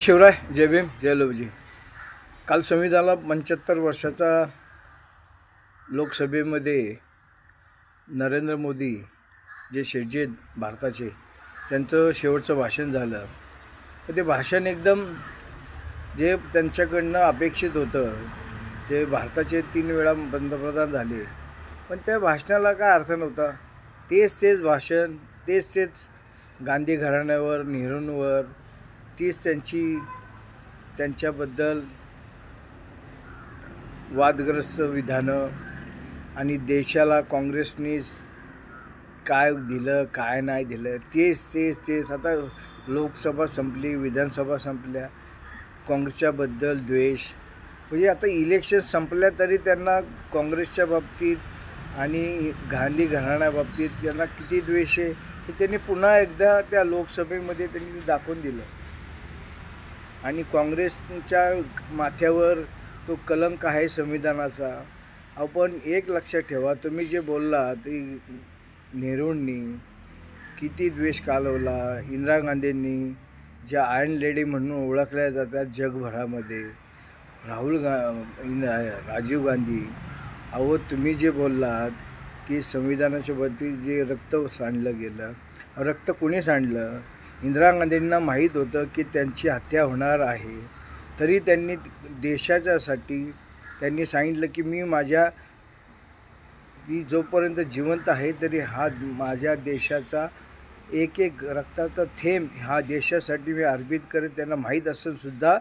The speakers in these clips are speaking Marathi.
शिवराय, जय भीम, जय लवजी. काल संविधानाला 75 वर्षाचा लोकसभेमध्ये नरेंद्र मोदी जे शेटजी आहेत भारताचे, त्यांचं शेवटचं भाषण झालं. ते भाषण एकदम जे त्यांच्याकडनं अपेक्षित होतं, ते भारताचे 3 वेळा पंतप्रधान झाले, पण त्या भाषणाला काय अर्थ नव्हता. तेच भाषण, तेच गांधी घराण्यावर, नेहरूंवर, तीच त्यांच्याबद्दल वादग्रस्त विधानं आणि देशाला काँग्रेसनीच काय दिलं काय नाही दिलं तेच. आता लोकसभा संपली, विधानसभा संपल्या, काँग्रेसच्याबद्दल द्वेष. म्हणजे आता इलेक्शन संपल्या तरी त्यांना काँग्रेसच्या बाबतीत आणि गांधी घराण्याबाबतीत त्यांना किती द्वेष आहे हे त्यांनी पुन्हा एकदा त्या लोकसभेमध्ये त्यांनी दाखवून दिलं. आणि काँग्रेसच्या माथ्यावर तो कलंक आहे संविधानाचा. आपण एक लक्षात ठेवा, तुम्ही जे बोलला ते नेहरूंनी किती द्वेष कालवला, इंदिरा गांधींनी ज्या आयर्न लेडी म्हणून ओळखल्या जातात जगभरामध्ये, राजीव गांधी. अहो तुम्ही जे बोललात की संविधानाच्या बाबतीत जे रक्त सांडलं गेलं, रक्त कोणी सांडलं? इंदिरा गांधींना माहीत होतं की त्यांची हत्या होणार आहे, तरी त्यांनी देशाच्यासाठी त्यांनी सांगितलं की मी जोपर्यंत जिवंत आहे तरी हा माझ्या देशाचा एक रक्ताचा थेंब हा देशासाठी मी अर्पित करेन. त्यांना माहीत असूनसुद्धा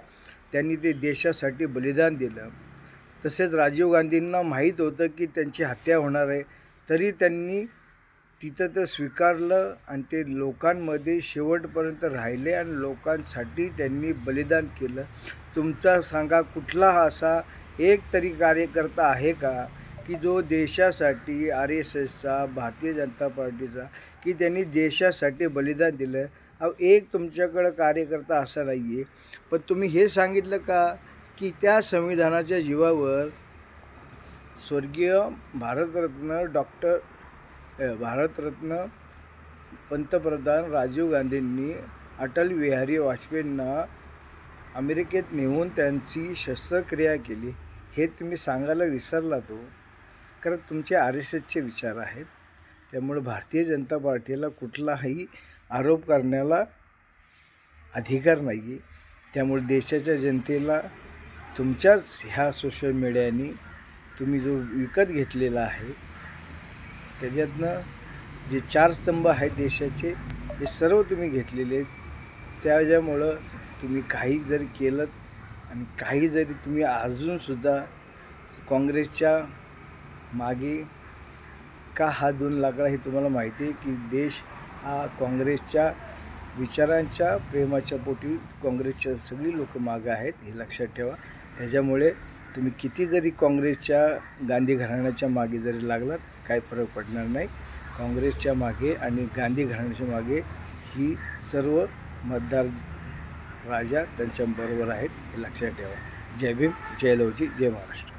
त्यांनी ते देशासाठी बलिदान दिलं. तसेच राजीव गांधींना माहीत होतं की त्यांची हत्या होणार आहे, तरी त्यांनी तिथं ते स्वीकारलं आणि ते लोकांमध्ये शेवटपर्यंत राहिले आणि लोकांसाठी त्यांनी बलिदान केलं. तुमचा सांगा कुठला असा एक तरी कार्यकर्ता आहे का की जो देशासाठी RSSचा, भारतीय जनता पार्टीचा, की त्यांनी देशासाठी बलिदान दिलं? एक तुमच्याकडं कार्यकर्ता असा नाही आहे. पण तुम्ही हे सांगितलं का की त्या संविधानाच्या जीवावर स्वर्गीय भारतरत्न पंतप्रधान राजीव गांधींनी अटल बिहारी वाजपेयींना अमेरिकेत नेऊन त्यांची शस्त्रक्रिया केली, हे तुम्ही सांगायला विसरला तो. कारण तुमचे RSSचे विचार आहेत. त्यामुळे भारतीय जनता पार्टीला कुठलाही आरोप करण्याला अधिकार नाही आहे. त्यामुळे देशाच्या जनतेला तुमच्याच ह्या सोशल मीडियाने तुम्ही जो विकत घेतलेला आहे, त्याच्यातनं जे 4 स्तंभ आहेत देशाचे, हे सर्व तुम्ही घेतलेले आहेत. त्याच्यामुळं तुम्ही काही जरी केलं आणि काही जरी तुम्ही अजूनसुद्धा काँग्रेसच्या मागे का हात धुवून लागला हे तुम्हाला माहिती आहे की देश हा काँग्रेसच्या विचारांच्या प्रेमाच्या पोटी काँग्रेसच्या सगळी लोक मागं आहेत, हे लक्षात ठेवा. त्याच्यामुळे तुम्ही किती जरी काँग्रेसच्या गांधी घराण्याच्या मागे जरी लागलात, काय फरक पडणार नाही. काँग्रेसच्या मागे आणि गांधी घराण्याच्या मागे ही सर्व मतदार राजा त्यांच्याबरोबर आहेत, हे लक्षात ठेवा. जय भीम, जय लवजी, जय महाराष्ट्र.